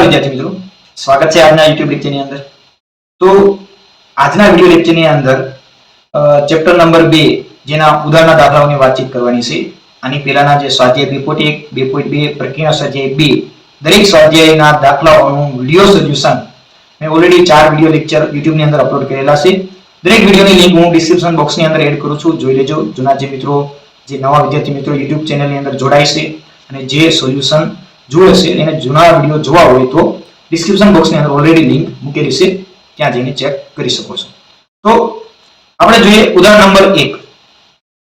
વિદ્યાર્થી મિત્રો, સ્વાગત છે આજના YouTube લેક્ચરની અંદર। તો આજના વિડિયો લેક્ચરની અંદર ચેપ્ટર નંબર 2 જેના ઉદાહરણના દાખલાઓની વાતચીત કરવાની છે। આની પહેલાના જે સ્વાધ્યાય 2.1 2.2 પ્રક્રિયા સ્વાધ્યાય 2 દરેક સ્વાધ્યાયના દાખલાઓનું વિડિયો સોલ્યુશન મેં ઓલરેડી 4 વિડિયો લેક્ચર YouTube ની અંદર અપલોડ કરેલા છે। દરેક વિડિયોની લિંક હું ડિસ્ક્રિપ્શન બોક્સની અંદર એડ કરું છું, જોઈ લેજો। જૂના જે મિત્રો, જે નવા વિદ્યાર્થી મિત્રો YouTube ચેનલની અંદર જોડાય છે અને જે સોલ્યુશન જુએ છે એને જૂના વિડિયો જોવા હોય તો ડિસ્ક્રિપ્શન બોક્સની અંદર ઓલરેડી લિંક મૂકેલી છે, ત્યાં જઈને ચેક કરી શકો છો। તો આપણે જોઈએ ઉદાહરણ નંબર 1।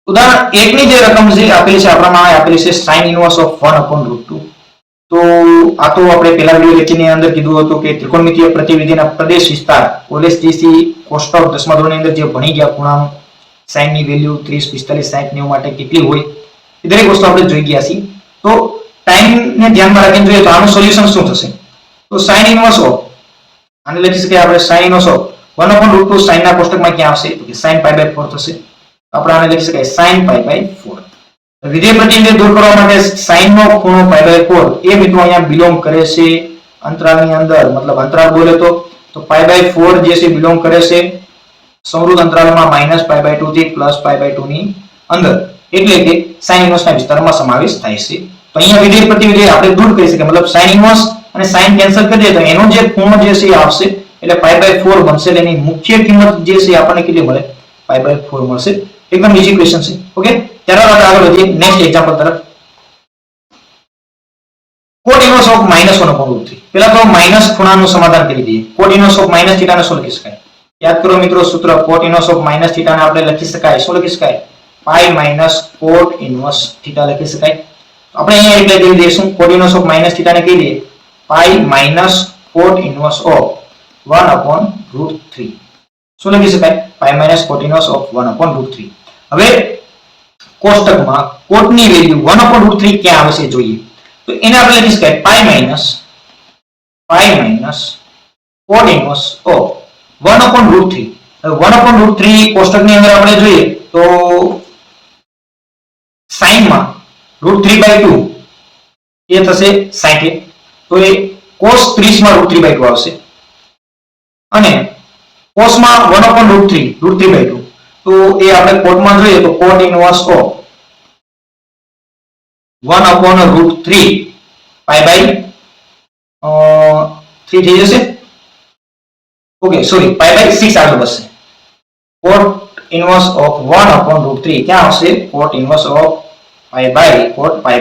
ઉદાહરણ 1 ની જે રકમ છે આપેલી છે આપણામાં આપેલી છે sin ઇન્વર્સ ઓફ 1/√2। તો આ તો આપણે પહેલા વિડિયો લેક્ચરની અંદર કીધું હતું કે ત્રિકોણમિતિય પ્રતિવિધિના પ્રદેશ વિસ્તાર ઓએસટીસી કોષ્ટક 10મા ધોરણની અંદર જે ભણી ગયા ખૂણાનું sin ની વેલ્યુ 30 45 60 90 માટે કેટલી હોય એ દરેક વસ્તુ આપણે જોઈ ગયા છીએ। તો ટાઈમ ને ધ્યાનમાં રાખીને જોઈએ તો આનું સોલ્યુશન શું થશે? તો sin ઇન્વર્સ ઓફ આને લખી શકીએ આપણે sin ઇન્વર્સ ઓફ 1/√2 sin ના કોષ્ટકમાં ક્યાં આવશે તો કે sin π/4 થશે। આપણે આને લખી શકાય sin π/4। વિધેય પ્રતિનિધિત્વ દૂર કરવા માટે sin નો ખૂણો π/4 એ મિત્રો અહીંયા બિલોંગ કરે છે અંતરાલની અંદર, મતલબ અંતરાલ બોલે તો π/4 જે છે બિલોંગ કરે છે સંવૃત અંતરાલમાં -π/2 થી +π/2 ની અંદર, એટલે કે sin ઇન્વર્સ ના વિસ્તારમાં સમાવેશ થાય છે। તો અહીંયા વિધેય પ્રતિવિધેય આપણે દૂર કરી શકીએ, મતલબ sin ઇન્વર્સ અને sin કેન્સલ કરી દઈએ તો એનો જે ખૂણો જે છે એ આવશે એટલે π/4 બનશે। એટલે એની મુખ્ય કિંમત જે છે આપણને કેટલી મળે? π/4 મળશે। એકદમ ઈઝી ક્વેશ્ચન છે। ઓકે, ત્યારબાદ આપણે આગળ વધીએ નેક્સ્ટ એક્ઝામ્પલ તરફ। cot inverse of -1/√3। પહેલા તો માઈનસ ખૂણાનું સમાધાન કરી દઈએ। cot ઇન્વર્સ ઓફ -θ ને શું લખી શકાય? યાદ કરો મિત્રો સૂત્ર, cot ઇન્વર્સ ઓફ -θ ને આપણે લખી શકાય, શું લખી શકાય? π - cot ઇન્વર્સ θ લખી શકાય। આપણે અહીંયા એટલે કહી દઈશું cot ઇન્વર્સ ઓફ -θ ને કહી દઈએ π - cot ઇન્વર્સ ઓફ 1/√3। શું લખી શકાય? π - cot ઇન્વર્સ ઓફ 1/√3। હવે કોષ્ટકમાં cot ની વેલ્યુ 1/√3 ક્યાં આવે છે જોઈએ તો એને આપણે લખી શકાય π - cot ઇન્વર્સ ઓફ 1/√3। હવે 1/√3 કોષ્ટકની અંદર આપણે જોઈએ તો sin માં √3/2 એ થશે 60, તો એ cos 30 માં √3/2 આવશે અને cos માં 1/√3 √3/2, તો એ આપણે cot માં જોઈએ તો cot ઇન્વર્સ ઓફ 1/√3 π/3 થઈ જશે। ઓકે સોરી, π/6 આગળ વધશે। cot ઇન્વર્સ ઓફ 1/√3 ક્યાં આવશે? cot ઇન્વર્સ ઓફ cot π/6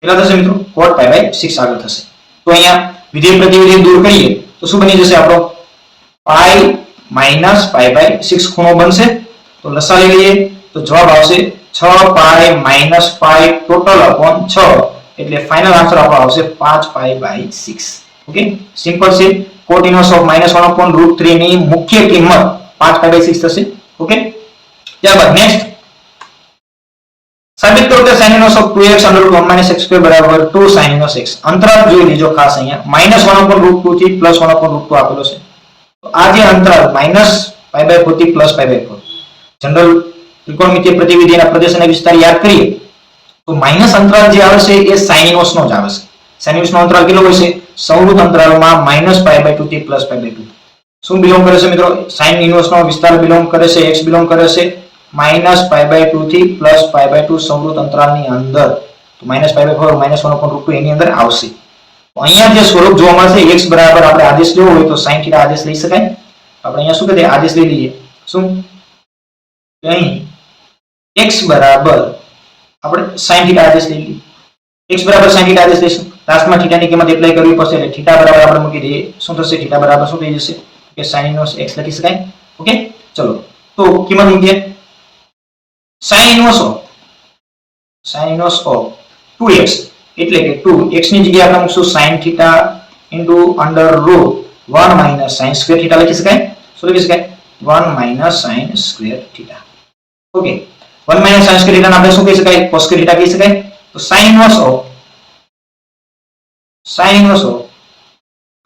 કેટલા થશે મિત્રો? cot π/6 આગળ થશે। તો અહીંયા વિધેય પ્રતિવિધિ દૂર કરીએ તો શું બની જશે આપણો? π - π/6 ખૂણો બનશે। તો લસા લઈ લઈએ તો જવાબ આવશે 6π - π ટોટલ અપોન 6, એટલે ફાઇનલ આન્સર આપણો આવશે 5π/6। ઓકે, સિમ્પલ છે। cot ઇન્વર્સ ઓફ -1/√3 ની મુખ્ય કિંમત 5π/6 થશે। ઓકે, ત્યારબાદ નેક્સ્ટ સાબિત કરો કે sin inverse of 2x √1 - x² બરાબર 2 sin ઇન્વર્સ x। અંતરાલ જોઈ લીજો ખાસ, અહીંયા -1/√2 થી +1/√2 આપેલો છે। તો આ જે અંતરાલ -π/4 થી +π/4 જનરલ ત્રિકોણમિતિય પ્રતિવિધિના પ્રદેશ અને વિસ્તાર યાદ કરીએ તો માઈનસ અંતરાલ જે આવે છે એ sin ઇન્વર્સ નો જ આવે છે। sin ઇન્વર્સ નો અંતરાલ કેટલો હોય છે? સંવૃત અંતરાલમાં -π/2 થી +π/2 શું બિલોંગ કરે છે મિત્રો? sin ઇન્વર્સ નો વિસ્તાર બિલોંગ કરે છે, x બિલોંગ કરે છે -π/2 થી +π/2 સંવૃત અંતરાલની અંદર। તો -π/4 -1/√2 એની અંદર આવશે। તો અહીંયા જે સ્વરૂપ જોવા મળશે x બરાબર આપણે આદેશ લેવો હોય તો sin θ આદેશ લઈ શકાય। આપણે અહીંયા શું કહીએ? આદેશ લઈ લઈએ। શું અહીં x બરાબર આપણે sin θ આદેશ લઈ લઈએ। x બરાબર sin θ આદેશ લઈશું, લાસ્ટમાં θ ની કિંમત એપ્લાય કરવી પડશે એટલે θ બરાબર આપણે મૂકી દઈએ। શું થશે? θ બરાબર શું થઈ જશે કે sin ઇન્વર્સ x લખી શકાય। ઓકે, ચલો તો કિંમત મૂકીએ। sin ઇન્વર્સ ઓફ 2x એટલે કે 2x ની જગ્યાએ આપણે મૂકશું sin θ √1 - sin² θ લખી શકાય। શું લખી શકાય? 1 - sin² θ। ઓકે, 1 - sin² θ ને આપણે શું કહી શકાય? cos² θ કહી શકાય। તો sin inverse of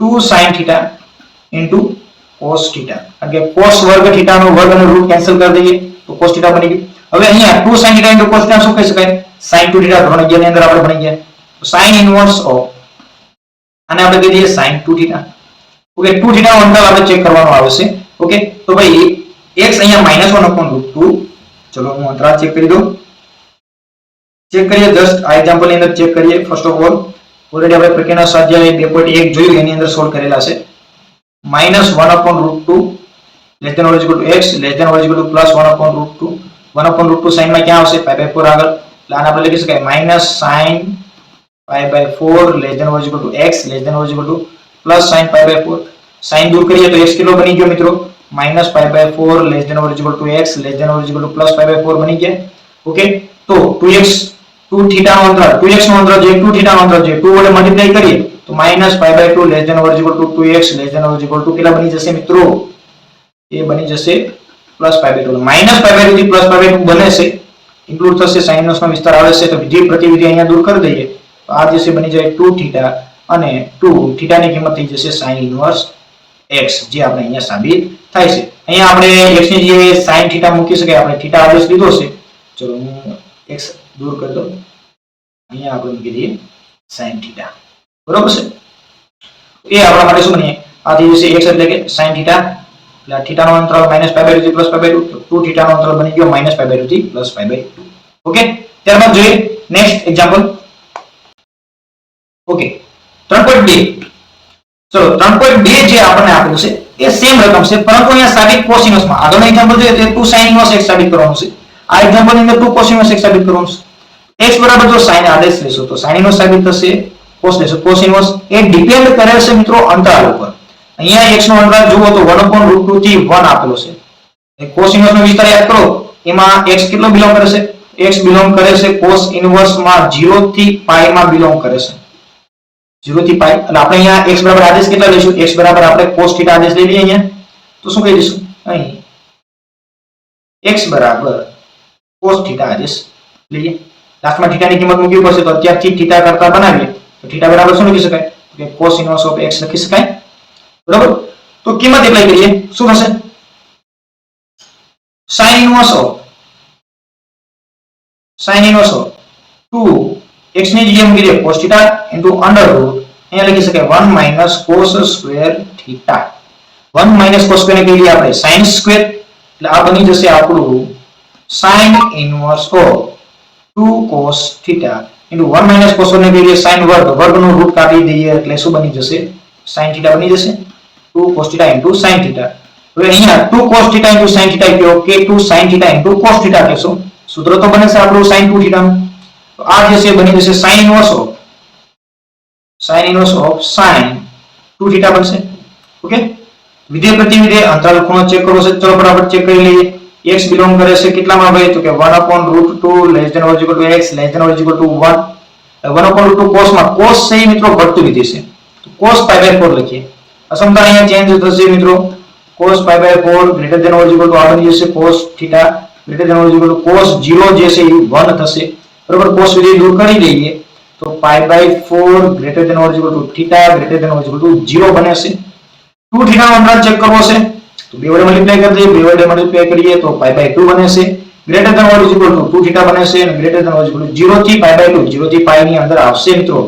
2 sin θ cos θ, કારણ કે cos વર્ગ θ નો વર્ગ અને રૂટ કેન્સલ કરી દઈએ તો cos θ બની ગયું। હવે અહીંયા 2 sin θ cos θ શું કહી શકાય? sin 2θ ધોરણ 11 ની અંદર આપણે ભણી ગયા। sin ઇનવર્સ ઓફ આને આપણે કહી દઈએ sin 2 થીટા. ઓકે 2 થીટા નો અંતરાલ આપણે ચેક કરવાનો આવશે. ઓકે તો ભાઈ x અહીંયા -1/√2. ચલો હું અંતરાલ ચેક કરી દઉં. ચેક કરીએ જસ્ટ આ એક્ઝામ્પલ ની અંદર ચેક કરીએ. ફર્સ્ટ ઓફ ઓલ ઓલરેડી આપણે પ્રક્રિયાના સ્વાધ્યાય 2.1 જોયું એની અંદર સોલ્વ કરેલા છે. -1/√2 less than or equal to x less than or equal to +1/√2. 1/√2 sin માં ક્યાં આવશે π/4 આગળ, એટલે આને આપણે લખી શકાય -sin π/4 less than or equal to x less than or equal to +sin π/4. sin દૂર કરીએ તો x કેટલો બની ગયો મિત્રો -π/4 less than or equal to x less than or equal to +π/4 બની ગયા. ઓકે તો 2x 2 થીટા નો અંતરાલ 2x નો અંતરાલ જે 2 થીટા નો અંતરાલ જે 2 વડે મલ્ટીપ્લાય કરીએ તો -π/2 less than or equal to 2x less than or equal to કેટલા બની જશે મિત્રો, એ બની જશે +π/2. -π/2 થી +π/2 બને છે, ઇન્ક્લુડ થશે sin ઇનવર્સ નો વિસ્તાર આવે છે તો વિધિ પ્રતિવિધિ અહીંયા દૂર કરી દઈએ તો આ જે છે બની જાય 2 થીટા અને 2 થીટા ની કિંમત થઈ જશે sin ઇનવર્સ x, જે આપણે અહીંયા સાબિત થાય છે. અહીંયા આપણે x ની જગ્યાએ sin થીટા મૂકી શકાય, આપણે થીટા આદેશ લીધો છે. ચલો હું x દૂર કરી દઉં, અહીંયા આપણે મૂકી દઈએ sin થીટા. બરોબર છે, એ આપણા માટે શું બને આ થઈ જશે x એટલે કે sin થીટા, એટલે થીટા નો અંતરાલ -π/2 થી +π/2 તો 2 થીટા નો અંતરાલ બની ગયો -π/2 થી +π/2. ઓકે ત્યારબાદ જોઈએ નેક્સ્ટ એક્ઝામ્પલ. ઓકે 3.2. ચલો 3.2 જે આપણને આપેલું છે એ સેમ રકમ છે, પરંતુ અહીંયા સાબિત cos ઇનવર્સ માં આગળનો એક્ઝામ્પલ જોઈએ તો 2 sin ઇનવર્સ x સાબિત કરવાનું છે. આ એક્ઝામ્પલ ની અંદર 2 cos ઇનવર્સ x સાબિત કરવાનું છે. x બરાબર જો sin આદેશ લેશો તો sin ઇનવર્સ સાબિત થશે, cos લેશો cos ઇનવર્સ. એ ડિપેન્ડ કરે છે મિત્રો અંતરાલ ઉપર. અહીંયા x નો અંતરાલ જુઓ તો 1/√2 થી 1 આપેલો છે. એ cos ઇનવર્સ નો વિસ્તાર યાદ કરો, એમાં x કેટલો બિલોંગ કરે છે, x બિલોંગ કરે છે cos ઇનવર્સ માં 0 થી π માં બિલોંગ કરે છે, 0 થી π. એટલે આપણે અહીંયા x બરાબર આદેશ કેટલા લઈશું, x બરાબર આપણે cos θ આદેશ લઈ લઈએ અહીંયા તો શું કહી દઈશું અહીં x બરાબર cos θ આદેશ લઈએ. લાસ્ટમાં θ ની કિંમત મૂકવી પડશે તો અત્યારથી θ કરતા બનાવીએ તો θ બરાબર શું લખી શકાય કે cos ઇનવર્સ ઓફ x લખી શકાય. બરાબર, તો કિંમત એપ્લાય કરીએ શું થશે sin ઇનવર્સ ઓફ 2 x ની જગ્યાએ મૂકી દે cos θ into under root, અહીંયા લખી શકાય 1 - cos square θ. 1 - cos square ને કહી દઈએ આપણે sin square, એટલે આ બની જશે આપણું sin inverse of 2 cos θ into 1 - cos ને કહી દઈએ sin વર્ગ, વર્ગનો રૂટ કાઢી દઈએ એટલે શું બની જશે sin θ બની જશે 2 cos θ into sin θ. હવે અહીંયા 2 cos θ into sin θ કયો કે 2 sin θ into cos θ કહેશો, સૂત્ર તો બને છે આપણું sin 2 θ નું. તો આ જે છે બની જશે sin ઇનવર્સ ઓફ sin 2 θ બનશે. ઓકે વિધેય પ્રતિવિધેય અંતરાલ ખૂણો ચેક કરવો છે. ચલો ફટાફટ ચેક કરી લઈએ. x બિલોંગ કરે છે કેટલામાં ભાઈ તો કે 1/√2 less than or equal to x less than or equal to 1. 1/√2 cos માં cos છે મિત્રો ઘટતું વિધેય છે તો cos π/4 લખીએ. અસમતા અહીંયા ચેન્જ થશે મિત્રો, cos π/4 greater than or equal to આ બની જશે cos θ greater than or equal to cos 0 જે છે એ 1 થશે. બરાબર, cos વિધેય દૂર કરી દઈએ તો π/4 greater than or equal to θ greater than or equal to 0 બને છે. 2 θ નો અંતરાલ ચેક કરવો છે તો 2 વડે મલ્ટીપ્લાય કરી દઈએ, 2 વડે મલ્ટીપ્લાય કરીએ તો π/2 બને છે. greater than or equal to 2 θ બને છે અને greater than or equal to 0 થી π/2, 0 થી π ની અંદર આવશે મિત્રો.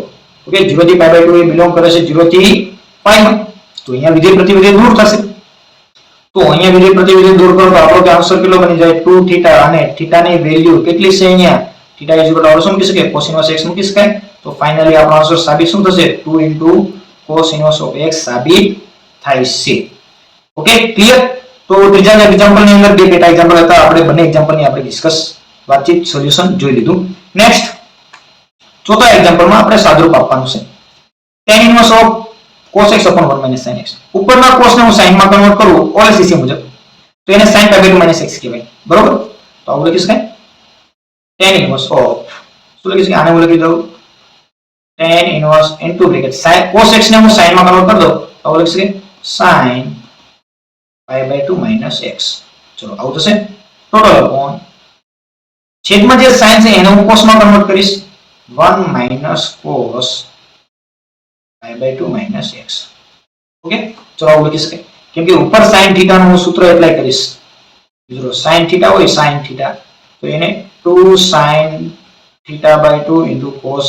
ઓકે 0 થી π/2 એ બિલોંગ કરે છે 0 થી π માં, તો અહીંયા વિધેય પ્રતિવિધેય દૂર થશે. તો અહીંયા વિધેય પ્રતિવિધેય દૂર કરો તો આપણો કે આન્સર કેટલો બની જાય 2 θ અને θ ની વેલ્યુ કેટલી છે અહીંયા θ ઇઝ ઇક્વલ ટુ શું મૂકી શકાય cos ઇનવર્સ x મૂકી શકાય. તો ફાઇનલી આપણો આન્સર સાબિત શું થશે 2 cos ઇનવર્સ ઓફ x સાબિત થાય છે. Okay clear. તો ત્રીજા એક્ઝામ્પલ ની અંદર બે પેટા એક્ઝામ્પલ હતા, આપણે બંને એક્ઝામ્પલ ની આપણે ડિસ્કસ વાતચીત સોલ્યુશન જોઈ લીધું. નેક્સ્ટ ચોથા એક્ઝામ્પલ માં આપણે સાદુરૂપ આપવાનું છે tan inverse of cos x upon 1 - sin x. ઉપરના cos ને હું sin માં કન્વર્ટ કરું OLCC મુજબ તો એને sin π/2 - x કહેવાય. બરોબર, તો આવું લખી શકાય tan ઇનવર્સ ઓફ શું લખી શકાય આને હું લખી દઉં tan inverse into bracket sin cos x ને હું sin માં કન્વર્ટ કરી દઉં તો આવું લખી શકાય sin π/2 - x. ચલો આવું થશે ટોટલ અપોન છેદમાં જે sin છે એને હું cos માં કન્વર્ટ કરીશ 1 - cos π/2 - x. ઓકે ચલો આવું લખી શકાય કેમ કે ઉપર sin θ નું હું સૂત્ર એપ્લાય કરીશ. મિત્રો sin θ હોય sin θ તો એને 2 sin θ/2 into cos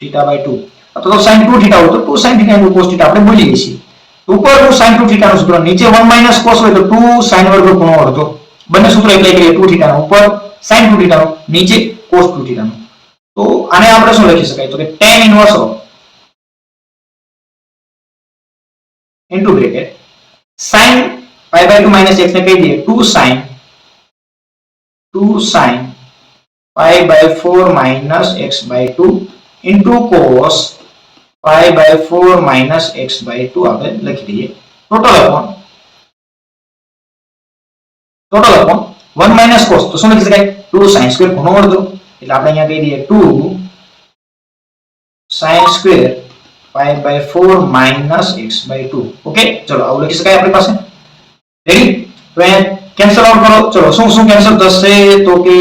theta by 2 અથવા તો sin 2 થીટા હોય તો 2 sin theta into cos theta આપણે બોલીએ છીએ. ઉપર 2 sin 2 થીટા નું સૂત્ર, નીચે 1 minus cos હોય તો 2 sin વર્ગ ખૂણો અડધો. બંને સૂત્ર એપ્લાય કરીએ. 2 થીટા નું ઉપર sin 2 થીટા નું, નીચે cos 2 થીટા નું. તો આને આપણે શું લખી શકાય? તો કે tan inverse of into bracket sin pi by 2 minus x ને કહી દઈએ 2 sin pi by 4 minus x by 2 into cos pi by 4 minus x by 2 આપણે લખી દઈએ. ટોટલ અપોન 1 minus cos તો શું લખી શકાય? 2 sin square ખૂણો અડધો. એટલે આપણે અહીંયા કહી દઈએ 2 sin square pi by 4 minus x by 2. Okay, ચલો આવું લખી શકાય આપણી પાસે. રેડી? તો અહીંયા કેન્સલ આઉટ કરો. ચલો શું કેન્સલ થશે? તો કે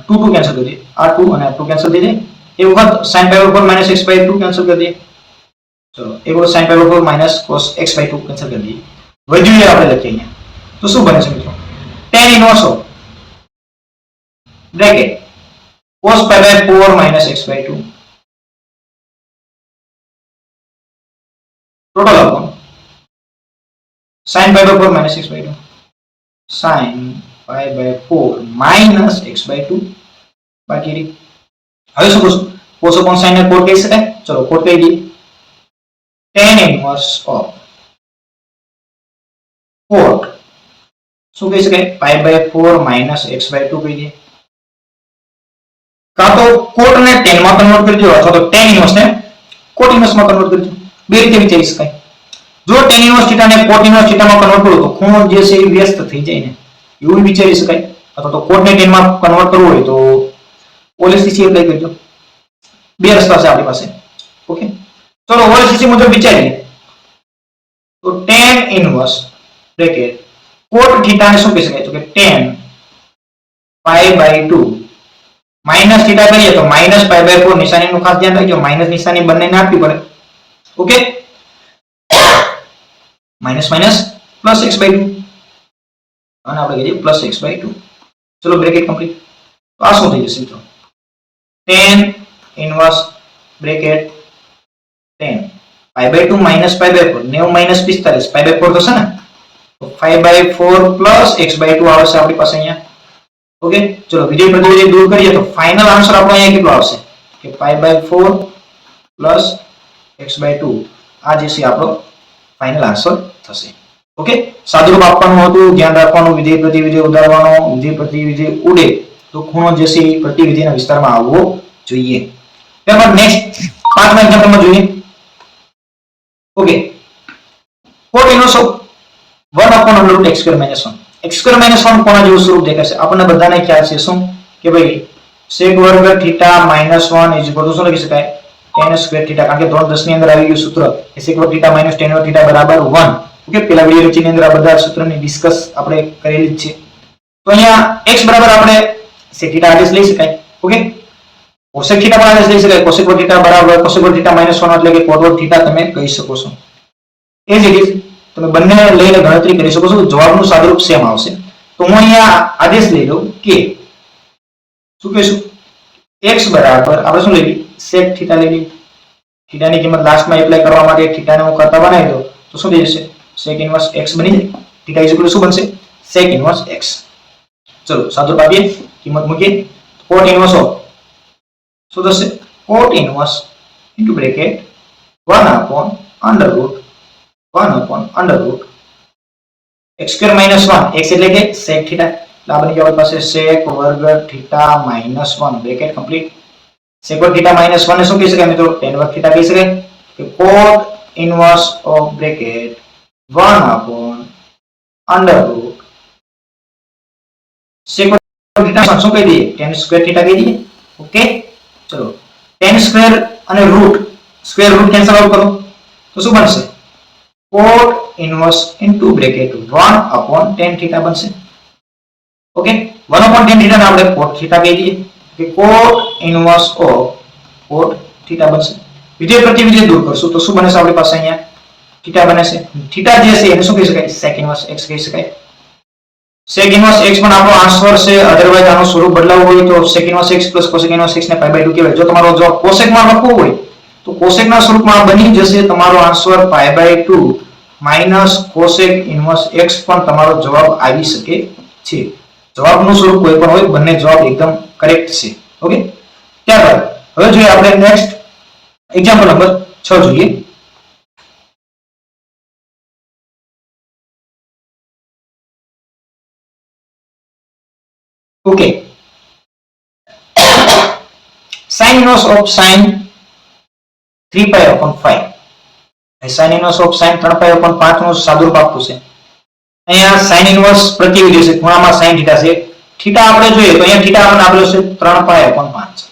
2 કેન્સલ કરી દઈએ. આ 2 અને આ 2 કેન્સલ થઈ જાય. એ વખત sin pi by 4 minus x by 2 cancel કરી દઈએ. ચલો એક વખત sin pi by 4 minus cos x by 2 cancel કરી દઈએ. વધ્યું એ આપણે લખીએ અહીંયા. તો શું બને છે મિત્રો? tan inverse of bracket cos pi by 4 minus x by 2 total upon sin pi by 4 minus x by 2 sin pi by 4 minus x by 2 બાકી રહી. હવે શું કરશું? cos upon sin ને cot કહી શકાય. ચલો cot કહી દઈએ. tan inverse of cot શું કહી શકાય? pi by 4 minus x by 2 કહી દઈએ. કાં તો cot ને tan માં કન્વર્ટ કરી દો અથવા તો tan inverse ને cot inverse માં કન્વર્ટ કરી દો. બે રીતે વિચારી શકાય. જો tan inverse થીટા ને cot inverse થીટા માં કન્વર્ટ કરો તો ખૂણો જે છે એ વ્યસ્ત થઈ જાય ને, એવું વિચારી શકાય. અથવા તો cot ને tan માં કન્વર્ટ કરવું હોય તો OLCC એપ્લાય કરજો. બે રસ્તા છે આપણી પાસે. ઓકે, ચલો OLCC મુજબ વિચારીએ તો tan inverse bracket cot theta ને શું કહી શકાય? તો કે tan pi by 2 minus theta કરીએ તો માઈનસ pi by 4. નિશાનીનું ખાસ ધ્યાન રાખજો, માઈનસ નિશાની બંનેને આપવી પડે. Okay, minus minus plus x by 2 અને આપણે કહીએ પ્લસ x by 2. ચલો બ્રેકેટ કમ્પ્લીટ. તો આ શું થઈ જશે મિત્રો? tan inverse bracket tan pi by 2 minus pi by 4 90 minus 45 pi by 4 થશે ને, તો 5 by 4 plus x by 2 આવશે આપણી પાસે અહીંયા. ઓકે, ચલો વિધેય પ્રતિવિધેય દૂર કરીએ તો ફાઇનલ આન્સર આપણો અહીંયા કેટલો આવશે? કે 5 by 4 plus x by 2 આ જે છે આપણો ફાઇનલ આન્સર થશે. ઓકે, સાદુરૂપ આપવાનું હતું, ધ્યાન રાખવાનું, વિધેય પ્રતિવિધેય ઉડાડવાનો, વિધેય પ્રતિવિધેય ઉડે તો ખૂણો જે છે એ પ્રતિવિધેયના વિસ્તારમાં આવવો જોઈએ. ત્યારબાદ નેક્સ્ટ 5મા એક્ઝામ્પલમાં જોઈએ. Okay, cot inverse of 1 upon under root x square minus 1. x square minus 1 કોના જેવું સ્વરૂપ દેખાશે? આપણને બધાને ખ્યાલ છે શું કે ભાઈ sec વર્ગ theta minus 1 is equal to શું લખી શકાય? tan square theta. કારણ કે ધોરણ 10 ની અંદર આવી ગયું સૂત્ર કે sec વર્ગ થીટા minus tan વર્ગ થીટા બરાબર 1. ઓકે, પેલા વિડિયો લેક્ચરની અંદર આ બધા સૂત્રની ડિસ્કસ આપણે કરેલી જ છે. તો અહીંયા x બરાબર આપણે sec થીટા આદેશ લઈ શકાય. ઓકે, cosec થીટા પણ આદેશ લઈ શકાય. cosec વર્ગ થીટા બરાબર cosec વર્ગ થીટા minus 1 એટલે કે cot વર્ગ થીટા તમે કહી શકો છો. એ જ રીતે તમે બંને લઈને ગણતરી કરી શકો છો. જવાબનું સાદુરૂપ સેમ આવશે. તો હું અહીંયા આદેશ લઈ લઉં કે શું કહીશું? x બરાબર આપણે શું લઈ લઈએ? sec થીટા લઈ લઈએ. થીટાની કિંમત લાસ્ટમાં એપ્લાય કરવા માટે થીટાને હું કરતા બનાવી દઉં તો શું થઈ જશે? sec inverse x બની જાય. થીટા ઇઝ ઇક્વલ ટુ શું બનશે? sec inverse x. ચલો સાદુરૂપ આપીએ, કિંમત મૂકીએ. cot inverse of શું થશે? cot inverse into bracket 1 upon under root x square minus 1 x એટલે કે sec theta. આ બની ગયો પાસે sec વર્ગ theta minus 1 bracket complete. sec વર્ગ થીટા minus 1 ને શું કહી શકાય મિત્રો? tan વર્ગ થીટા કહી શકાય. કે cot inverse of bracket 1 upon under root sec વર્ગ થીટા શું કહી દઈએ? tan square થીટા કહી દઈએ. ઓકે, ચલો tan square અને root square root cancel out કરો તો શું બનશે? cot inverse into bracket 1 upon tan theta બનશે. ઓકે, 1 upon tan theta ને આપણે cot theta કહી દઈએ કે cot inverse of cot theta બનશે. વિધેય પ્રતિવિધેય દૂર કરશું તો શું બનશે આપણી પાસે? અહીંયા theta બનશે. theta જે છે એને શું કહી શકાય? sec inverse x કહી શકાય. sec inverse x પણ આપણો આન્સર છે. અધરવાઇઝ આનું સ્વરૂપ બદલાવવું હોય તો sec inverse x plus cosec inverse x ને pi by 2 કહેવાય. જો તમારો જવાબ cosec માં લખવો હોય તો cosec ના સ્વરૂપમાં બની જશે તમારો answer pi by 2 minus cosec inverse x પણ તમારો જવાબ આવી શકે છે. જવાબનું સ્વરૂપ કોઈ પણ હોય, બંને જવાબ એકદમ કરેક્ટ છે. ઓકે, ત્યારબાદ હવે જોઈએ આપણે નેક્સ્ટ એક્ઝામ્પલ નંબર 6 જોઈએ. Okay, sin inverse of sin 3 pi upon 5. sin inverse of sin 3 pi upon 5 નો સાદુરૂપ આપવું છે. અહીંયા sin inverse પ્રતિવિધિ છે, ખૂણામાં sin θ છે. θ આપણે જોઈએ તો અહીંયા θ આપણને આપેલો છે 3 pi upon 5.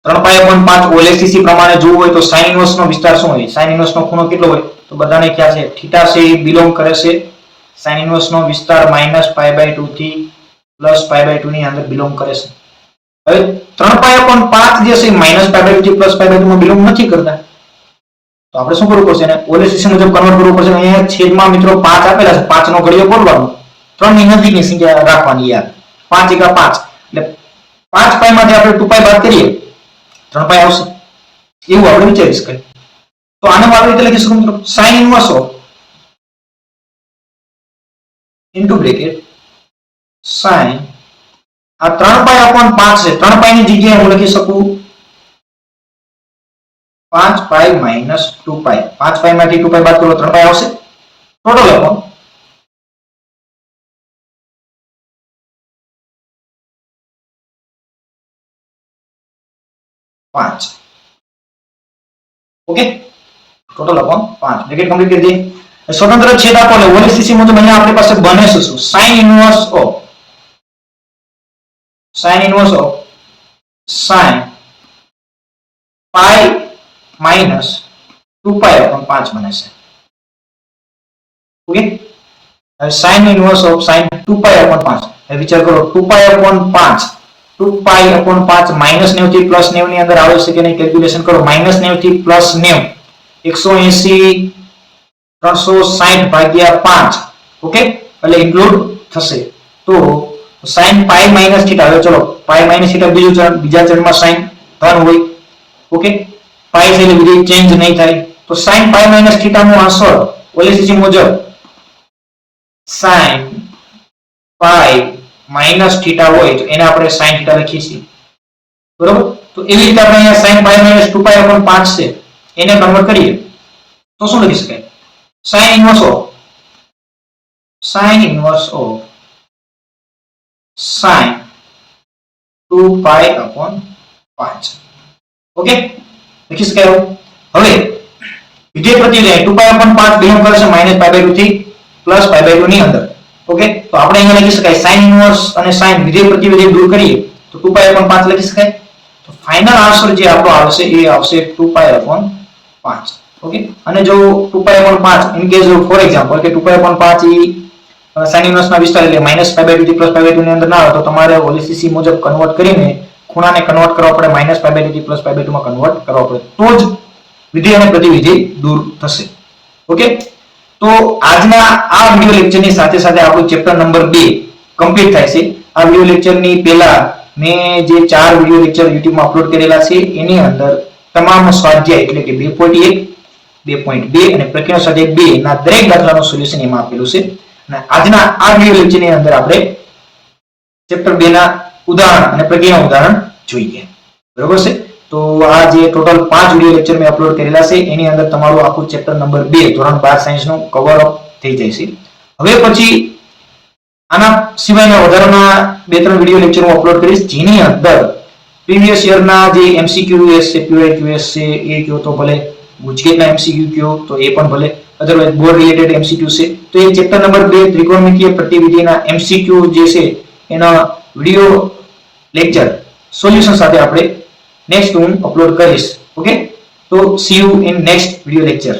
3 pi upon 5 OLSTC પ્રમાણે જોવું હોય તો sin inverse નો વિસ્તાર શું હોય? sin inverse નો ખૂણો કેટલો હોય? તો બધાને ખ્યાલ છે θ છે એ બિલોંગ કરે છે sin inverse નો વિસ્તાર -π/2 થી +π/2 ની અંદર બિલોંગ કરે છે. હવે 3 pi upon 5 જે છે -π/2 થી +π/2 માં બિલોંગ નથી કરતા, તો આપણે શું કરવું પડશે? એને OLSTC મુજબ કન્વર્ટ કરવું પડશે. અહીંયા છેદમાં મિત્રો 5 આપેલા છે, 5 નો ઘડિયો બોલવાનો, 3 ની નજીકની સંખ્યા રાખવાની યાર. 5 × 5 એટલે 5 પાઈ માંથી આપણે 2 પાઈ બાદ કરીએ 3 પાઈ આવશે, એવું આપણે વિચારી શકાય. તો આને આપણે રીતે લખી શકું મિત્રો sin inverse of into bracket sin આ 3 પાઈ upon 5 છે, 3 પાઈ ની જગ્યાએ હું લખી શકું 5 પાઈ minus 2 પાઈ. 5 પાઈ માંથી 2 પાઈ બાદ કરો 3 પાઈ આવશે. Total upon 5. Okay, total upon 5 bracket complete કરી દઈએ. સ્વતંત્ર છેદ આપો એટલે OLSTC મુજબ અહીંયા આપણી પાસે બને છે શું? sin inverse of sin pi minus 2 pi upon 5 બને છે. ઓકે, હવે sin inverse of sin 2 pi upon 5. હવે વિચાર કરો 2 pi upon 5 2 pi upon 5 -90 થી +90 ની અંદર આવે છે કે નહીં કેલ્ક્યુલેશન કરો. -90 થી +90 180 360 ભાગ્યા 5. ઓકે, એટલે ઇન્ક્લુડ થશે. તો sin pi minus θ, હવે ચલો pi minus θ બીજા ચરણમાં sin ધન હોય. ઓકે, pi છે એટલે બીજી ચેન્જ નહીં થાય. તો sin pi minus θ નો આન્સર OLSTC મુજબ sin pi minus θ હોય તો એને આપણે sin θ લખીએ છીએ, બરોબર. તો એવી રીતે આપણે અહીંયા sin pi minus 2 pi upon 5 છે એને કન્વર્ટ કરીએ તો શું લખી શકાય? sin inverse of sin 2 pi upon 5. Okay, લખી શકાય. હવે વિધેય પ્રતિવિધિ 2 pi upon 5 બિલોંગ કરે છે -π/2 થી +π/2 ની અંદર. ઓકે, તો આપણે અહીંયા લખી શકાય sin inverse અને sin વિધેય પ્રતિવિધિ દૂર કરીએ તો 2 pi upon 5 લખી શકાય. તો ફાઇનલ આન્સર જે આપણો આવશે એ આવશે 2 pi upon 5. ઓકે, અને જો 2 pi upon 5 in case for example કે 2 pi upon 5 એ sin inverse ના વિસ્તાર એટલે -π/2 થી +π/2 ની અંદર ના આવે તો તમારે OLSTC મુજબ કન્વર્ટ કરીને ખૂણાને કન્વર્ટ કરવા પડે, -π/2 થી +π/2 માં કન્વર્ટ કરવા પડે, તો જ વિધેય અને પ્રતિવિધિ દૂર થશે. ઓકે, તો આજના આ વિડિયો લેક્ચરની સાથે સાથે આપણું ચેપ્ટર નંબર 2 કમ્પ્લીટ થાય છે. આ વિડિયો લેક્ચરની પહેલા મેં જે 4 વિડિયો લેક્ચર YouTube માં અપલોડ કરેલા છે એની અંદર તમામ સ્વાધ્યાય એટલે કે 2.1 2.2 અને પ્રક્રિયા સ્વાધ્યાય 2 ના દરેક દાખલાનું સોલ્યુશન એમાં આપેલું છે. અને આજના આ વિડિયો લેક્ચરની અંદર આપણે ચેપ્ટર 2 ના ઉદાહરણ અને પ્રક્રિયા ઉદાહરણ જોઈએ, બરોબર છે. તો આ જે ટોટલ 5 વિડિયો લેક્ચર મેં અપલોડ કરેલા છે એની અંદર તમારું આખું ચેપ્ટર નંબર 2 ધોરણ 12 સાયન્સ નું કવર અપ થઈ જાય છે. હવે પછી આના સિવાયના વધારાના 2-3 વિડિયો લેક્ચર હું અપલોડ કરીશ જેની અંદર પ્રીવિયસ યર ના જે MCQs છે, PYQs છે એ કયો તો ભલે, ગુજકેટના MCQ કયો તો એ પણ ભલે, અધરવાઇઝ બોર્ડ રિલેટેડ MCQ છે તો એ ચેપ્ટર નંબર 2 ત્રિકોણમિતીય પ્રતિવિધિના MCQ જે છે એના વિડિયો લેક્ચર સોલ્યુશન સાથે આપણે નેક્સ્ટ હું અપલોડ કરીશ. ઓકે, તો C you in next video lecture.